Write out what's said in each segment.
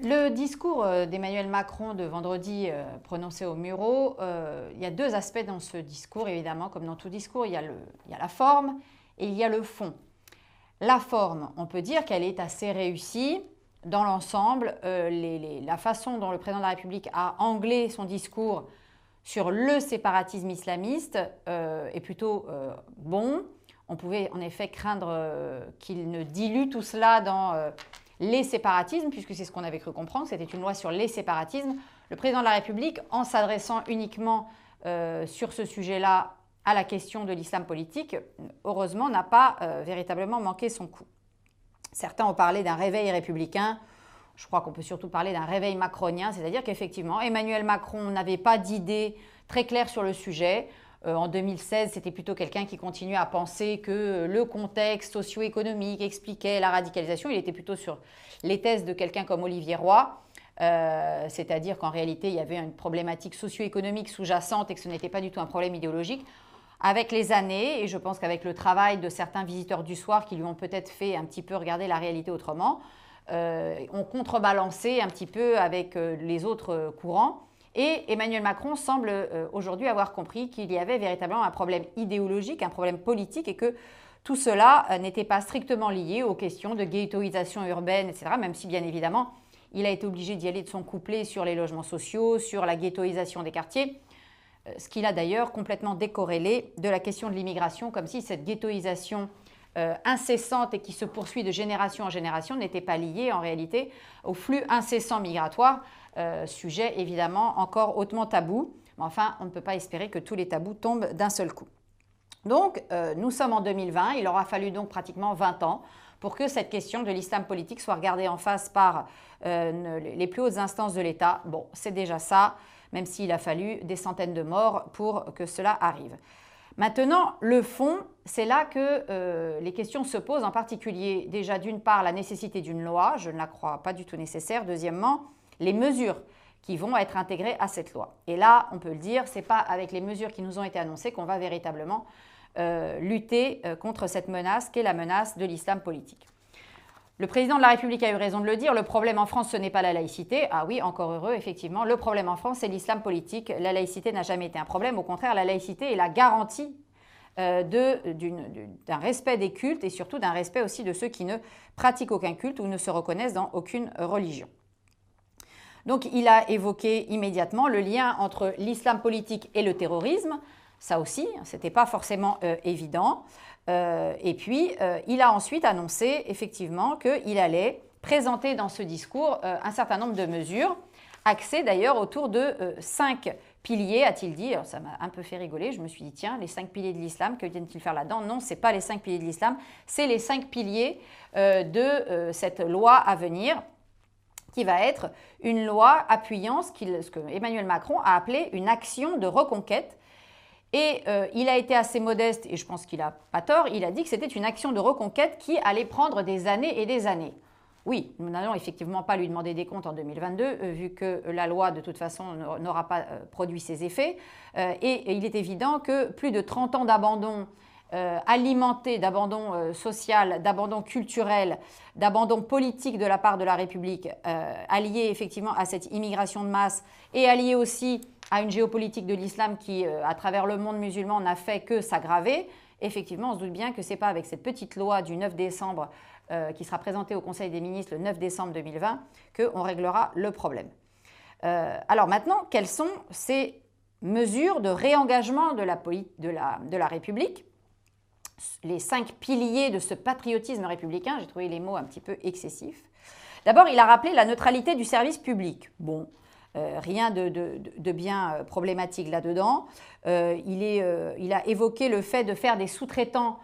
Le discours d'Emmanuel Macron de vendredi prononcé au Murau, il y a deux aspects dans ce discours, évidemment, comme dans tout discours. Il y a la forme et il y a le fond. La forme, on peut dire qu'elle est assez réussie. Dans l'ensemble, la façon dont le président de la République a anglé son discours sur le séparatisme islamiste est plutôt bon. On pouvait en effet craindre qu'il ne dilue tout cela dans les séparatismes, puisque c'est ce qu'on avait cru comprendre, c'était une loi sur les séparatismes. Le président de la République, en s'adressant uniquement sur ce sujet-là à la question de l'islam politique, heureusement, n'a pas véritablement manqué son coup. Certains ont parlé d'un réveil républicain. Je crois qu'on peut surtout parler d'un réveil macronien, c'est-à-dire qu'effectivement, Emmanuel Macron n'avait pas d'idée très claire sur le sujet. En 2016, c'était plutôt quelqu'un qui continuait à penser que le contexte socio-économique expliquait la radicalisation. Il était plutôt sur les thèses de quelqu'un comme Olivier Roy, c'est-à-dire qu'en réalité, il y avait une problématique socio-économique sous-jacente et que ce n'était pas du tout un problème idéologique. Avec les années, et je pense qu'avec le travail de certains visiteurs du soir qui lui ont peut-être fait un petit peu regarder la réalité autrement, ont contrebalancé un petit peu avec les autres courants. Et Emmanuel Macron semble aujourd'hui avoir compris qu'il y avait véritablement un problème idéologique, un problème politique et que tout cela n'était pas strictement lié aux questions de ghettoisation urbaine, etc., même si bien évidemment il a été obligé d'y aller de son couplet sur les logements sociaux, sur la ghettoisation des quartiers, ce qu'il a d'ailleurs complètement décorrélé de la question de l'immigration, comme si cette ghettoisation incessante et qui se poursuit de génération en génération n'était pas liée en réalité au flux incessant migratoire, sujet évidemment encore hautement tabou. Mais enfin, on ne peut pas espérer que tous les tabous tombent d'un seul coup. Donc, nous sommes en 2020, il aura fallu donc pratiquement 20 ans pour que cette question de l'islam politique soit regardée en face par les plus hautes instances de l'État. Bon, c'est déjà ça, même s'il a fallu des centaines de morts pour que cela arrive. Maintenant, le fond, c'est là que les questions se posent, en particulier déjà d'une part la nécessité d'une loi, je ne la crois pas du tout nécessaire. Deuxièmement, les mesures qui vont être intégrées à cette loi. Et là, on peut le dire, ce n'est pas avec les mesures qui nous ont été annoncées qu'on va véritablement lutter contre cette menace qu'est la menace de l'islam politique. Le président de la République a eu raison de le dire, le problème en France, ce n'est pas la laïcité. Ah oui, encore heureux, effectivement, le problème en France, c'est l'islam politique. La laïcité n'a jamais été un problème. Au contraire, la laïcité est la garantie d'un respect des cultes et surtout d'un respect aussi de ceux qui ne pratiquent aucun culte ou ne se reconnaissent dans aucune religion. Donc, il a évoqué immédiatement le lien entre l'islam politique et le terrorisme. Ça aussi, ce n'était pas forcément évident. Et puis, il a ensuite annoncé effectivement qu'il allait présenter dans ce discours un certain nombre de mesures, axées d'ailleurs autour de 5 piliers, a-t-il dit. Alors, ça m'a un peu fait rigoler, je me suis dit, tiens, les 5 piliers de l'islam, que viennent-ils faire là-dedans? Non, ce n'est pas les 5 piliers de l'islam, c'est les 5 piliers de cette loi à venir, qui va être une loi appuyant ce que Emmanuel Macron a appelé une action de reconquête. Et il a été assez modeste, et je pense qu'il n'a pas tort, il a dit que c'était une action de reconquête qui allait prendre des années et des années. Oui, nous n'allons effectivement pas lui demander des comptes en 2022, vu que la loi, de toute façon, n'aura pas produit ses effets. Et il est évident que plus de 30 ans d'abandon alimenté, d'abandon social, d'abandon culturel, d'abandon politique de la part de la République, allié effectivement à cette immigration de masse et allié aussi à une géopolitique de l'islam qui, à travers le monde musulman, n'a fait que s'aggraver. Effectivement, on se doute bien que ce n'est pas avec cette petite loi du 9 décembre qui sera présentée au Conseil des ministres le 9 décembre 2020 qu'on réglera le problème. Alors maintenant, quelles sont ces mesures de réengagement de la République ? Les 5 piliers de ce patriotisme républicain, j'ai trouvé les mots un petit peu excessifs. D'abord, il a rappelé la neutralité du service public. Bon, rien de bien problématique là-dedans. Il a évoqué le fait de faire des sous-traitants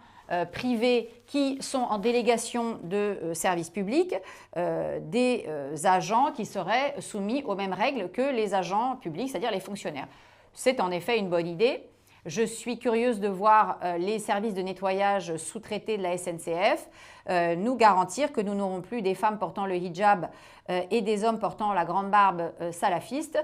privés qui sont en délégation de service public, des agents qui seraient soumis aux mêmes règles que les agents publics, c'est-à-dire les fonctionnaires. C'est en effet une bonne idée. Je suis curieuse de voir les services de nettoyage sous-traités de la SNCF nous garantir que nous n'aurons plus des femmes portant le hijab et des hommes portant la grande barbe salafiste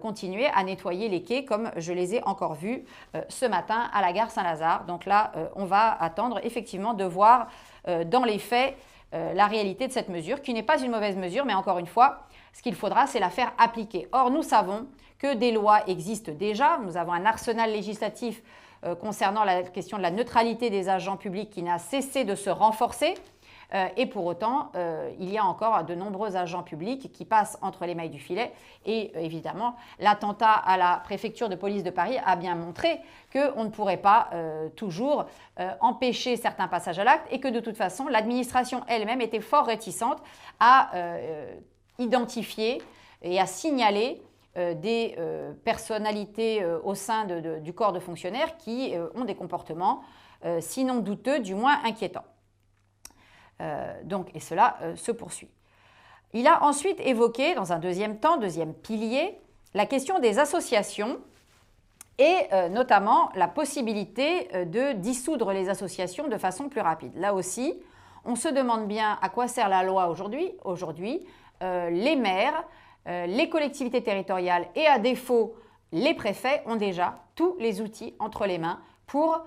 continuer à nettoyer les quais comme je les ai encore vus ce matin à la gare Saint-Lazare. Donc là, on va attendre effectivement de voir dans les faits la réalité de cette mesure, qui n'est pas une mauvaise mesure, mais encore une fois, Ce qu'il faudra, c'est la faire appliquer. Or, nous savons que des lois existent déjà. Nous avons un arsenal législatif concernant la question de la neutralité des agents publics qui n'a cessé de se renforcer. Et pour autant, il y a encore de nombreux agents publics qui passent entre les mailles du filet. Et évidemment, l'attentat à la préfecture de police de Paris a bien montré qu'on ne pourrait pas toujours empêcher certains passages à l'acte et que de toute façon, l'administration elle-même était fort réticente à identifier et à signaler des personnalités au sein du corps de fonctionnaires qui ont des comportements sinon douteux, du moins inquiétants. Et cela se poursuit. Il a ensuite évoqué, dans un deuxième temps, deuxième pilier, la question des associations et notamment la possibilité de dissoudre les associations de façon plus rapide. Là aussi, on se demande bien à quoi sert la loi aujourd'hui. Aujourd'hui, les maires, les collectivités territoriales et à défaut, les préfets ont déjà tous les outils entre les mains pour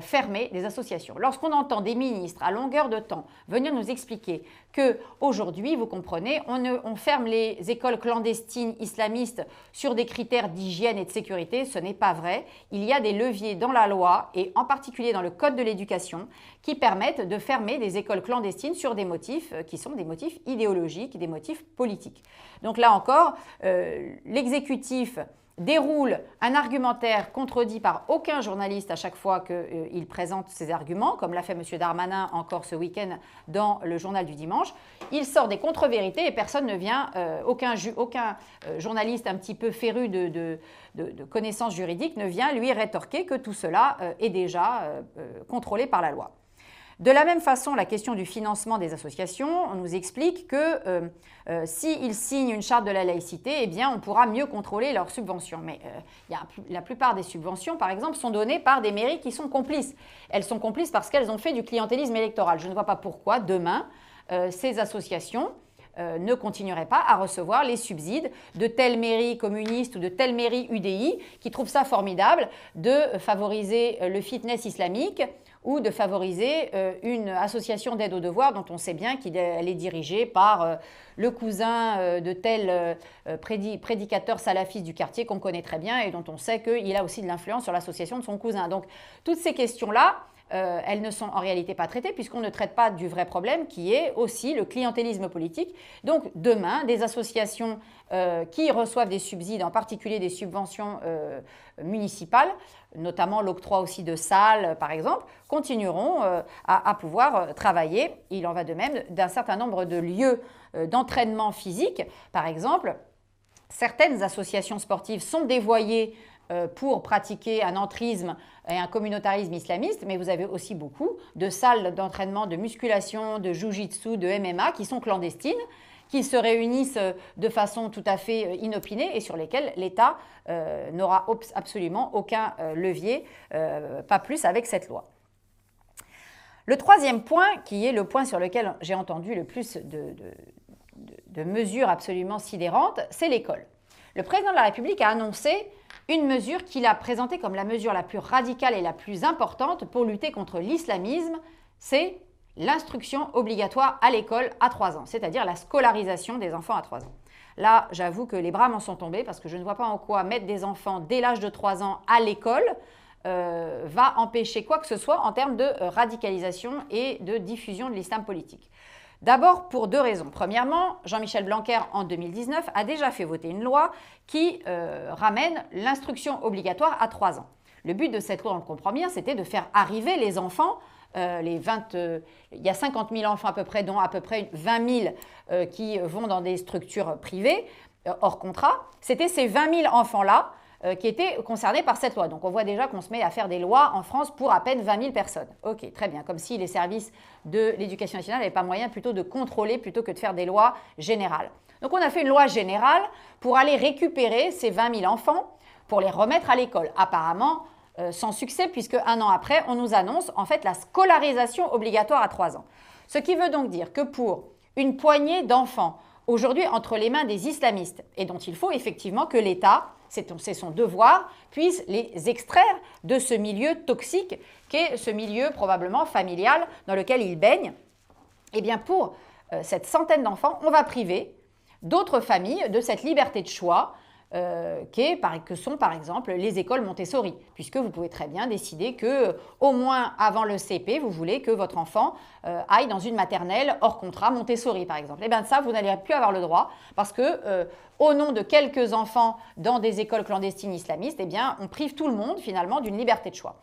fermer des associations. Lorsqu'on entend des ministres à longueur de temps venir nous expliquer qu'aujourd'hui, vous comprenez, on ferme les écoles clandestines islamistes sur des critères d'hygiène et de sécurité, ce n'est pas vrai. Il y a des leviers dans la loi et en particulier dans le Code de l'éducation qui permettent de fermer des écoles clandestines sur des motifs qui sont des motifs idéologiques, des motifs politiques. Donc là encore, l'exécutif déroule un argumentaire contredit par aucun journaliste à chaque fois qu'il présente ses arguments, comme l'a fait M. Darmanin encore ce week-end dans le journal du dimanche. Il sort des contre-vérités et personne ne vient, aucun journaliste un petit peu féru de connaissances juridiques ne vient lui rétorquer que tout cela est déjà contrôlé par la loi. De la même façon, la question du financement des associations, on nous explique que s'ils signent une charte de la laïcité, eh bien, on pourra mieux contrôler leurs subventions. Mais la plupart des subventions, par exemple, sont données par des mairies qui sont complices. Elles sont complices parce qu'elles ont fait du clientélisme électoral. Je ne vois pas pourquoi, demain, ces associations ne continueraient pas à recevoir les subsides de telle mairie communiste ou de telle mairie UDI qui trouve ça formidable de favoriser le fitness islamique ou de favoriser une association d'aide aux devoirs dont on sait bien qu'elle est dirigée par le cousin de tel prédicateur salafiste du quartier qu'on connaît très bien et dont on sait qu'il a aussi de l'influence sur l'association de son cousin. Donc, toutes ces questions-là, elles ne sont en réalité pas traitées puisqu'on ne traite pas du vrai problème qui est aussi le clientélisme politique. Donc demain, des associations qui reçoivent des subsides, en particulier des subventions municipales, notamment l'octroi aussi de salles par exemple, continueront à pouvoir travailler. Il en va de même d'un certain nombre de lieux d'entraînement physique. Par exemple, certaines associations sportives sont dévoyées pour pratiquer un entrisme et un communautarisme islamiste, mais vous avez aussi beaucoup de salles d'entraînement de musculation, de jiu-jitsu, de MMA qui sont clandestines, qui se réunissent de façon tout à fait inopinée et sur lesquelles l'État n'aura absolument aucun levier, pas plus avec cette loi. Le troisième point, qui est le point sur lequel j'ai entendu le plus de mesures absolument sidérantes, c'est l'école. Le président de la République a annoncé une mesure qu'il a présentée comme la mesure la plus radicale et la plus importante pour lutter contre l'islamisme, c'est l'instruction obligatoire à l'école à 3 ans, c'est-à-dire la scolarisation des enfants à 3 ans. Là, j'avoue que les bras m'en sont tombés parce que je ne vois pas en quoi mettre des enfants dès l'âge de 3 ans à l'école va empêcher quoi que ce soit en termes de radicalisation et de diffusion de l'islam politique. D'abord pour 2 raisons. Premièrement, Jean-Michel Blanquer, en 2019, a déjà fait voter une loi qui ramène l'instruction obligatoire à 3 ans. Le but de cette loi, on le comprend bien, c'était de faire arriver les enfants, il y a 50 000 enfants à peu près, dont à peu près 20 000 qui vont dans des structures privées hors contrat. C'était ces 20 000 enfants-là qui étaient concernés par cette loi. Donc on voit déjà qu'on se met à faire des lois en France pour à peine 20 000 personnes. Ok, très bien, comme si les services de l'éducation nationale n'avaient pas moyen plutôt de contrôler plutôt que de faire des lois générales. Donc on a fait une loi générale pour aller récupérer ces 20 000 enfants pour les remettre à l'école. Apparemment, sans succès, puisque 1 an après, on nous annonce en fait la scolarisation obligatoire à 3 ans. Ce qui veut donc dire que pour une poignée d'enfants, aujourd'hui entre les mains des islamistes, et dont il faut effectivement que l'État, c'est son devoir, puisse les extraire de ce milieu toxique qu'est ce milieu probablement familial dans lequel ils baignent, eh bien pour cette centaine d'enfants, on va priver d'autres familles de cette liberté de choix que sont par exemple les écoles Montessori, puisque vous pouvez très bien décider que au moins avant le CP, vous voulez que votre enfant aille dans une maternelle hors contrat Montessori par exemple. Et bien ça, vous n'allez plus avoir le droit parce que au nom de quelques enfants dans des écoles clandestines islamistes, eh bien on prive tout le monde finalement d'une liberté de choix.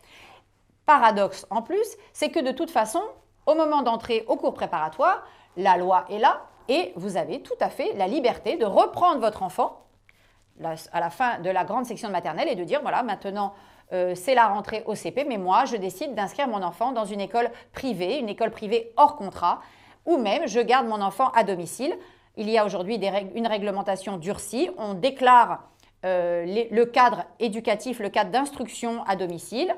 Paradoxe en plus, c'est que de toute façon, au moment d'entrer au cours préparatoire, la loi est là et vous avez tout à fait la liberté de reprendre votre enfant à la fin de la grande section de maternelle et de dire, voilà, maintenant, c'est la rentrée au CP, mais moi, je décide d'inscrire mon enfant dans une école privée hors contrat, ou même je garde mon enfant à domicile. Il y a aujourd'hui une réglementation durcie. On déclare le cadre éducatif, le cadre d'instruction à domicile.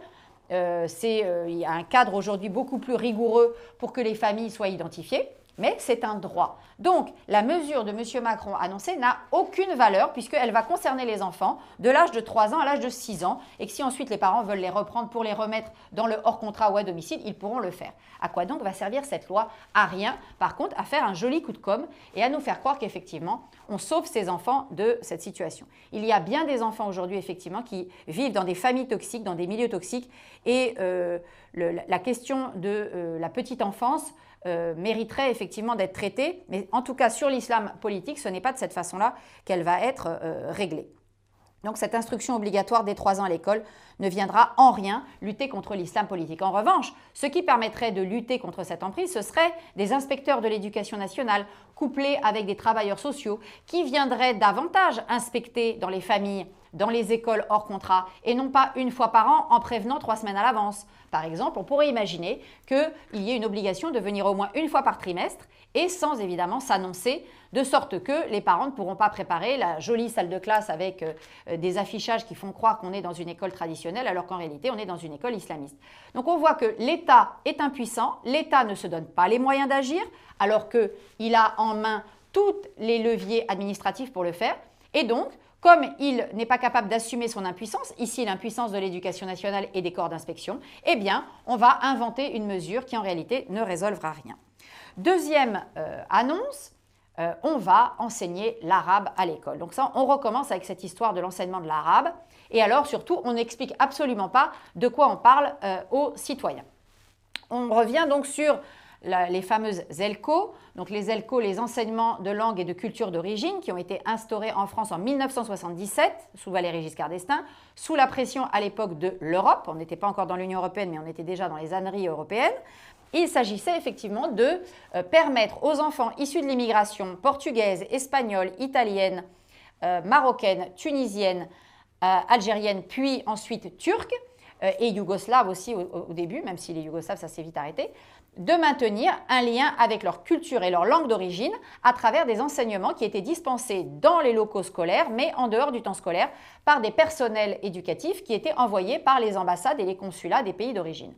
Il y a un cadre aujourd'hui beaucoup plus rigoureux pour que les familles soient identifiées. Mais c'est un droit. Donc, la mesure de M. Macron annoncée n'a aucune valeur puisqu'elle va concerner les enfants de l'âge de 3 ans à l'âge de 6 ans et que si ensuite les parents veulent les reprendre pour les remettre dans le hors contrat ou à domicile, ils pourront le faire. À quoi donc va servir cette loi? À rien. Par contre, à faire un joli coup de com' et à nous faire croire qu'effectivement, on sauve ces enfants de cette situation. Il y a bien des enfants aujourd'hui, effectivement, qui vivent dans des familles toxiques, dans des milieux toxiques et la question de la petite enfance mériterait effectivement d'être traitée, mais en tout cas sur l'islam politique, ce n'est pas de cette façon-là qu'elle va être réglée. Donc cette instruction obligatoire dès 3 ans à l'école ne viendra en rien lutter contre l'islam politique. En revanche, ce qui permettrait de lutter contre cette emprise, ce serait des inspecteurs de l'éducation nationale couplés avec des travailleurs sociaux qui viendraient davantage inspecter dans les familles, dans les écoles hors contrat et non pas une fois par an en prévenant 3 semaines à l'avance. Par exemple, on pourrait imaginer qu'il y ait une obligation de venir au moins une fois par trimestre et sans évidemment s'annoncer, de sorte que les parents ne pourront pas préparer la jolie salle de classe avec des affichages qui font croire qu'on est dans une école traditionnelle alors qu'en réalité on est dans une école islamiste. Donc on voit que l'État est impuissant, l'État ne se donne pas les moyens d'agir alors qu'il a en main tous les leviers administratifs pour le faire et donc comme il n'est pas capable d'assumer son impuissance, ici l'impuissance de l'éducation nationale et des corps d'inspection, eh bien, on va inventer une mesure qui en réalité ne résolvera rien. Deuxième annonce, on va enseigner l'arabe à l'école. Donc ça, on recommence avec cette histoire de l'enseignement de l'arabe. Et alors, surtout, on n'explique absolument pas de quoi on parle aux citoyens. On revient donc sur les fameuses ELCO, donc les ELCO, les enseignements de langue et de culture d'origine, qui ont été instaurés en France en 1977, sous Valéry Giscard d'Estaing, sous la pression à l'époque de l'Europe. On n'était pas encore dans l'Union européenne, mais on était déjà dans les âneries européennes. Il s'agissait effectivement de permettre aux enfants issus de l'immigration portugaise, espagnole, italienne, marocaine, tunisienne, algérienne, puis ensuite turque, et yougoslave aussi au début, même si les yougoslaves, ça s'est vite arrêté, de maintenir un lien avec leur culture et leur langue d'origine à travers des enseignements qui étaient dispensés dans les locaux scolaires, mais en dehors du temps scolaire, par des personnels éducatifs qui étaient envoyés par les ambassades et les consulats des pays d'origine.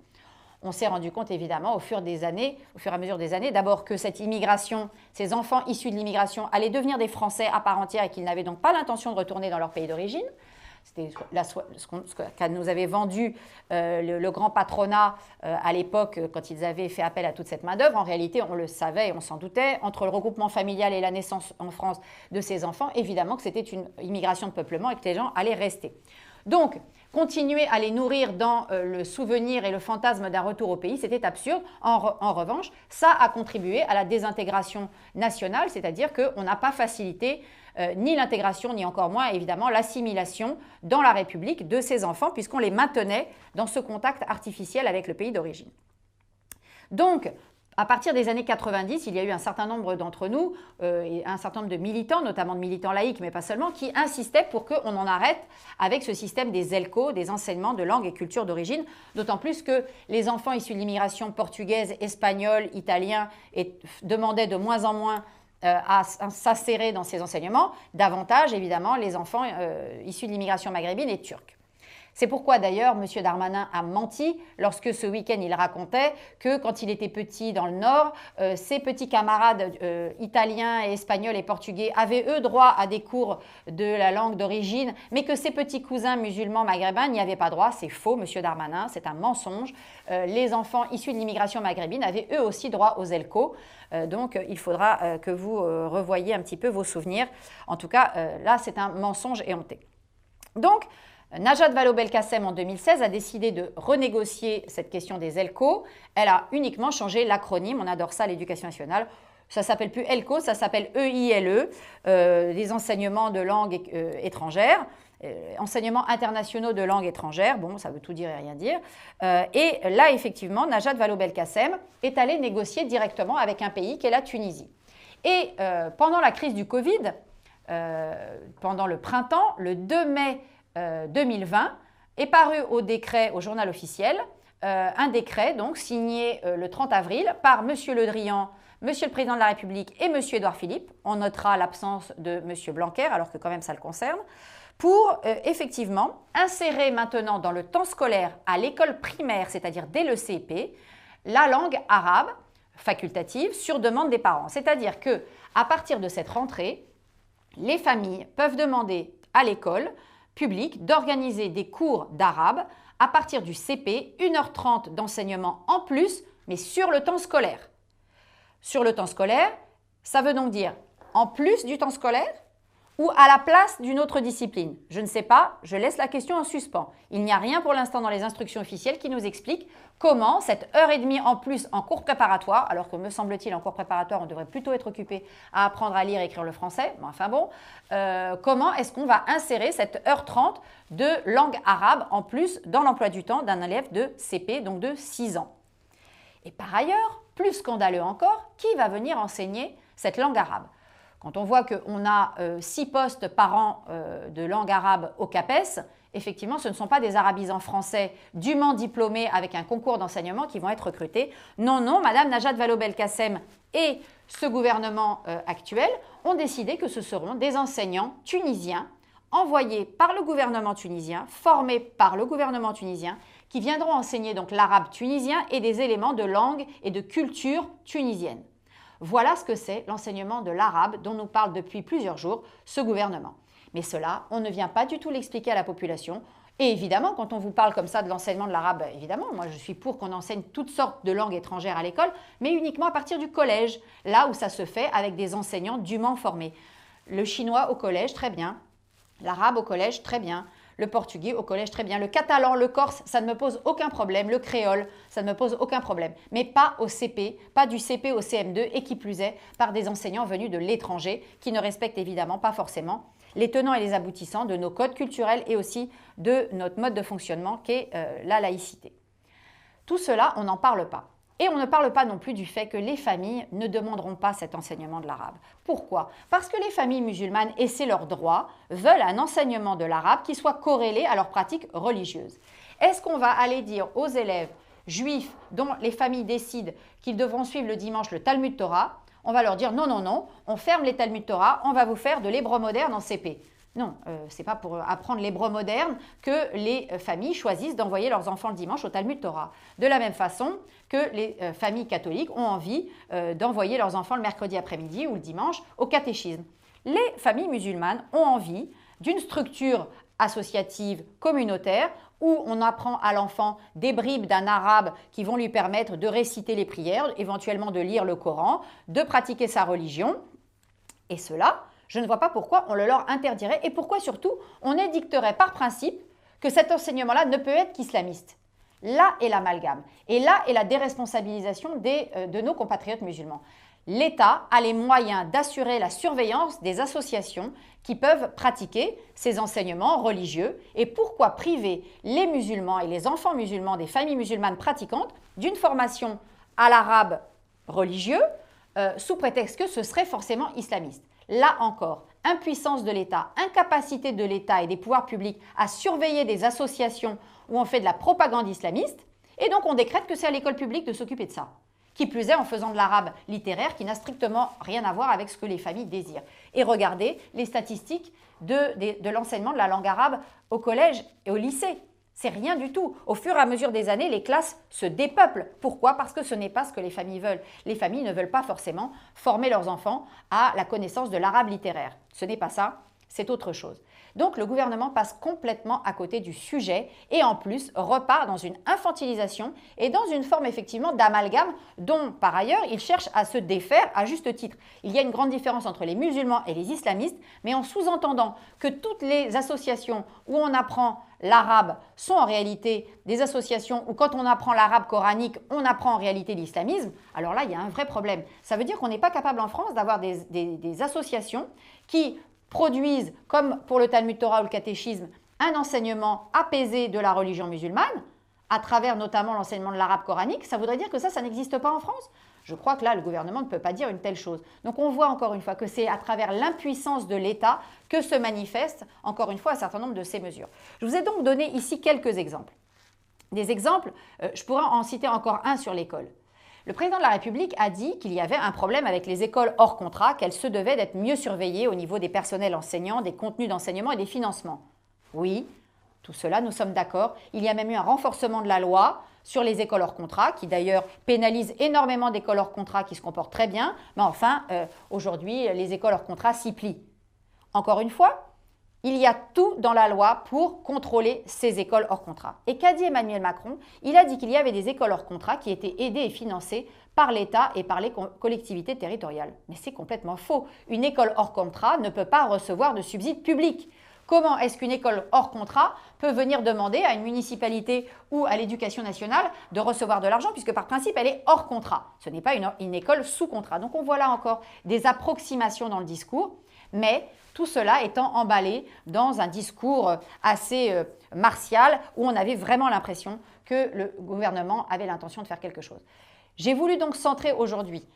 On s'est rendu compte évidemment au fur et à mesure des années, d'abord que cette immigration, ces enfants issus de l'immigration allaient devenir des Français à part entière et qu'ils n'avaient donc pas l'intention de retourner dans leur pays d'origine. C'était ce qu'a nous avait vendu le grand patronat à l'époque quand ils avaient fait appel à toute cette main-d'œuvre. En réalité, on le savait et on s'en doutait. Entre le regroupement familial et la naissance en France de ces enfants, évidemment que c'était une immigration de peuplement et que les gens allaient rester. Donc, continuer à les nourrir dans le souvenir et le fantasme d'un retour au pays, c'était absurde. En revanche, ça a contribué à la désintégration nationale, c'est-à-dire qu'on n'a pas facilité ni l'intégration, ni encore moins, évidemment, l'assimilation dans la République de ces enfants, puisqu'on les maintenait dans ce contact artificiel avec le pays d'origine. Donc, à partir des années 90, il y a eu un certain nombre d'entre nous, et un certain nombre de militants, notamment de militants laïcs, mais pas seulement, qui insistaient pour qu'on en arrête avec ce système des ELCO, des enseignements de langue et culture d'origine, d'autant plus que les enfants issus de l'immigration portugaise, espagnole, italien demandaient de moins en moins à s'insérer dans ces enseignements, davantage évidemment les enfants issus de l'immigration maghrébine et turque. C'est pourquoi d'ailleurs M. Darmanin a menti lorsque ce week-end il racontait que quand il était petit dans le Nord, ses petits camarades italiens et espagnols et portugais avaient eux droit à des cours de la langue d'origine, mais que ses petits cousins musulmans maghrébins n'y avaient pas droit. C'est faux, M. Darmanin, c'est un mensonge. Les enfants issus de l'immigration maghrébine avaient eux aussi droit aux ELCO. Donc il faudra que vous revoyiez un petit peu vos souvenirs. En tout cas, là c'est un mensonge éhonté. Donc, Najat Vallaud-Belkacem en 2016 a décidé de renégocier cette question des ELCO. Elle a uniquement changé l'acronyme, on adore ça à l'éducation nationale. Ça ne s'appelle plus ELCO, ça s'appelle EILE, des enseignements de langue étrangères, enseignements internationaux de langue étrangère, bon, ça veut tout dire et rien dire. Et là, effectivement, Najat Vallaud-Belkacem est allée négocier directement avec un pays qu'est la Tunisie. Et pendant la crise du Covid, pendant le printemps, le 2 mai 2020, est paru au décret, au journal officiel, un décret donc signé le 30 avril par M. Le Drian, M. le Président de la République et M. Édouard Philippe. On notera l'absence de M. Blanquer, alors que quand même ça le concerne, pour effectivement insérer maintenant dans le temps scolaire à l'école primaire, c'est-à-dire dès le CP, la langue arabe facultative sur demande des parents. C'est-à-dire que à partir de cette rentrée, les familles peuvent demander à l'école publique d'organiser des cours d'arabe à partir du CP, 1h30 d'enseignement en plus, mais sur le temps scolaire. Sur le temps scolaire, ça veut donc dire en plus du temps scolaire ou à la place d'une autre discipline. Je ne sais pas, je laisse la question en suspens. Il n'y a rien pour l'instant dans les instructions officielles qui nous explique comment cette heure et demie en plus en cours préparatoire, alors que me semble-t-il en cours préparatoire on devrait plutôt être occupé à apprendre à lire et écrire le français, mais enfin bon, comment est-ce qu'on va insérer cette heure 30 de langue arabe en plus dans l'emploi du temps d'un élève de CP, donc de 6 ans. Et par ailleurs, plus scandaleux encore, qui va venir enseigner cette langue arabe ? Quand on voit qu'on a 6 postes par an de langue arabe au CAPES, effectivement, ce ne sont pas des arabisants français dûment diplômés avec un concours d'enseignement qui vont être recrutés. Non, non, Madame Najat Vallaud-Belkacem et ce gouvernement actuel ont décidé que ce seront des enseignants tunisiens envoyés par le gouvernement tunisien, formés par le gouvernement tunisien, qui viendront enseigner donc l'arabe tunisien et des éléments de langue et de culture tunisienne. Voilà ce que c'est l'enseignement de l'arabe dont nous parle depuis plusieurs jours ce gouvernement. Mais cela, on ne vient pas du tout l'expliquer à la population. Et évidemment, quand on vous parle comme ça de l'enseignement de l'arabe, évidemment, moi je suis pour qu'on enseigne toutes sortes de langues étrangères à l'école, mais uniquement à partir du collège, là où ça se fait avec des enseignants dûment formés. Le chinois au collège, très bien. L'arabe au collège, très bien. Le portugais au collège, très bien. Le catalan, le corse, ça ne me pose aucun problème. Le créole, ça ne me pose aucun problème. Mais pas au CP, pas du CP au CM2 et qui plus est par des enseignants venus de l'étranger qui ne respectent évidemment pas forcément les tenants et les aboutissants de nos codes culturels et aussi de notre mode de fonctionnement qu'est la laïcité. Tout cela, on n'en parle pas. Et on ne parle pas non plus du fait que les familles ne demanderont pas cet enseignement de l'arabe. Pourquoi ? Parce que les familles musulmanes, et c'est leur droit, veulent un enseignement de l'arabe qui soit corrélé à leurs pratiques religieuses. Est-ce qu'on va aller dire aux élèves juifs dont les familles décident qu'ils devront suivre le dimanche le Talmud Torah, on va leur dire non, non, non, on ferme les Talmud Torah, on va vous faire de l'hébreu moderne en CP. Non, ce n'est pas pour apprendre l'hébreu moderne que les familles choisissent d'envoyer leurs enfants le dimanche au Talmud Torah. De la même façon que les familles catholiques ont envie d'envoyer leurs enfants le mercredi après-midi ou le dimanche au catéchisme. Les familles musulmanes ont envie d'une structure associative communautaire où on apprend à l'enfant des bribes d'un arabe qui vont lui permettre de réciter les prières, éventuellement de lire le Coran, de pratiquer sa religion. Et cela, je ne vois pas pourquoi on le leur interdirait et pourquoi surtout on édicterait par principe que cet enseignement-là ne peut être qu'islamiste. Là est l'amalgame et là est la déresponsabilisation de nos compatriotes musulmans. L'État a les moyens d'assurer la surveillance des associations qui peuvent pratiquer ces enseignements religieux et pourquoi priver les musulmans et les enfants musulmans des familles musulmanes pratiquantes d'une formation à l'arabe religieux sous prétexte que ce serait forcément islamiste. Là encore, impuissance de l'État, incapacité de l'État et des pouvoirs publics à surveiller des associations où on fait de la propagande islamiste, et donc on décrète que c'est à l'école publique de s'occuper de ça. Qui plus est en faisant de l'arabe littéraire qui n'a strictement rien à voir avec ce que les familles désirent. Et regardez les statistiques de l'enseignement de la langue arabe au collège et au lycée. C'est rien du tout. Au fur et à mesure des années, les classes se dépeuplent. Pourquoi? Parce que ce n'est pas ce que les familles veulent. Les familles ne veulent pas forcément former leurs enfants à la connaissance de l'arabe littéraire. Ce n'est pas ça, c'est autre chose. Donc le gouvernement passe complètement à côté du sujet et en plus repart dans une infantilisation et dans une forme effectivement d'amalgame dont par ailleurs il cherche à se défaire à juste titre. Il y a une grande différence entre les musulmans et les islamistes, mais en sous-entendant que toutes les associations où on apprend l'arabe sont en réalité des associations où quand on apprend l'arabe coranique, on apprend en réalité l'islamisme, alors là il y a un vrai problème. Ça veut dire qu'on n'est pas capable en France d'avoir des associations qui produisent, comme pour le Talmud Torah ou le catéchisme, un enseignement apaisé de la religion musulmane, à travers notamment l'enseignement de l'arabe coranique. Ça voudrait dire que ça n'existe pas en France? Je crois que là, le gouvernement ne peut pas dire une telle chose. Donc on voit encore une fois que c'est à travers l'impuissance de l'État que se manifeste, encore une fois, un certain nombre de ces mesures. Je vous ai donc donné ici quelques exemples. Des exemples, je pourrais en citer encore un sur l'école. Le président de la République a dit qu'il y avait un problème avec les écoles hors contrat, qu'elles se devaient d'être mieux surveillées au niveau des personnels enseignants, des contenus d'enseignement et des financements. Oui, tout cela, nous sommes d'accord. Il y a même eu un renforcement de la loi sur les écoles hors contrat, qui d'ailleurs pénalise énormément d'écoles hors contrat qui se comportent très bien. Mais enfin, aujourd'hui, les écoles hors contrat s'y plient. Encore une fois, il y a tout dans la loi pour contrôler ces écoles hors contrat. Et qu'a dit Emmanuel Macron? Il a dit qu'il y avait des écoles hors contrat qui étaient aidées et financées par l'État et par les collectivités territoriales. Mais c'est complètement faux. Une école hors contrat ne peut pas recevoir de subsides publics. Comment est-ce qu'une école hors contrat peut venir demander à une municipalité ou à l'éducation nationale de recevoir de l'argent, puisque par principe, elle est hors contrat. Ce n'est pas une école sous contrat. Donc on voit là encore des approximations dans le discours, mais tout cela étant emballé dans un discours assez martial où on avait vraiment l'impression que le gouvernement avait l'intention de faire quelque chose. J'ai voulu donc centrer aujourd'hui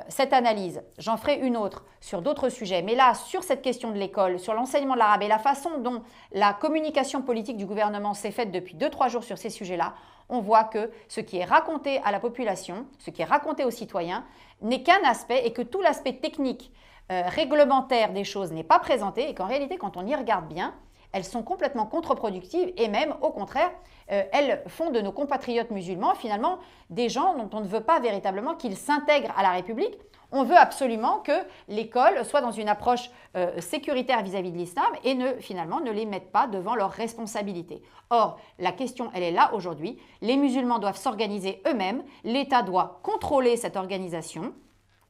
cette analyse, j'en ferai une autre sur d'autres sujets, mais là, sur cette question de l'école, sur l'enseignement de l'arabe et la façon dont la communication politique du gouvernement s'est faite depuis 2-3 jours sur ces sujets-là, on voit que ce qui est raconté à la population, ce qui est raconté aux citoyens, n'est qu'un aspect et que tout l'aspect technique, réglementaire des choses n'est pas présenté et qu'en réalité, quand on y regarde bien, elles sont complètement contre-productives et même, au contraire, elles font de nos compatriotes musulmans finalement des gens dont on ne veut pas véritablement qu'ils s'intègrent à la République. On veut absolument que l'école soit dans une approche sécuritaire vis-à-vis de l'islam et finalement ne les mette pas devant leurs responsabilités. Or, la question, elle est là aujourd'hui. Les musulmans doivent s'organiser eux-mêmes. L'État doit contrôler cette organisation,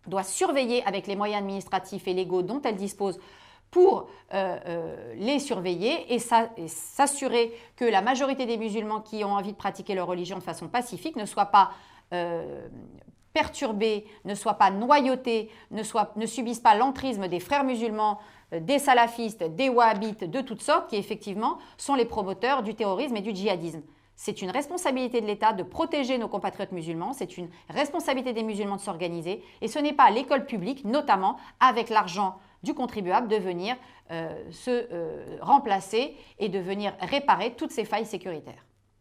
doit surveiller avec les moyens administratifs et légaux dont elle dispose pour les surveiller et s'assurer que la majorité des musulmans qui ont envie de pratiquer leur religion de façon pacifique ne soient pas perturbés, ne soient pas noyautés, ne subissent pas l'entrisme des frères musulmans, des salafistes, des wahhabites, de toutes sortes, qui effectivement sont les promoteurs du terrorisme et du djihadisme. C'est une responsabilité de l'État de protéger nos compatriotes musulmans, c'est une responsabilité des musulmans de s'organiser et ce n'est pas à l'école publique, notamment avec l'argent du contribuable, de venir se remplacer et de venir réparer toutes ces failles sécuritaires.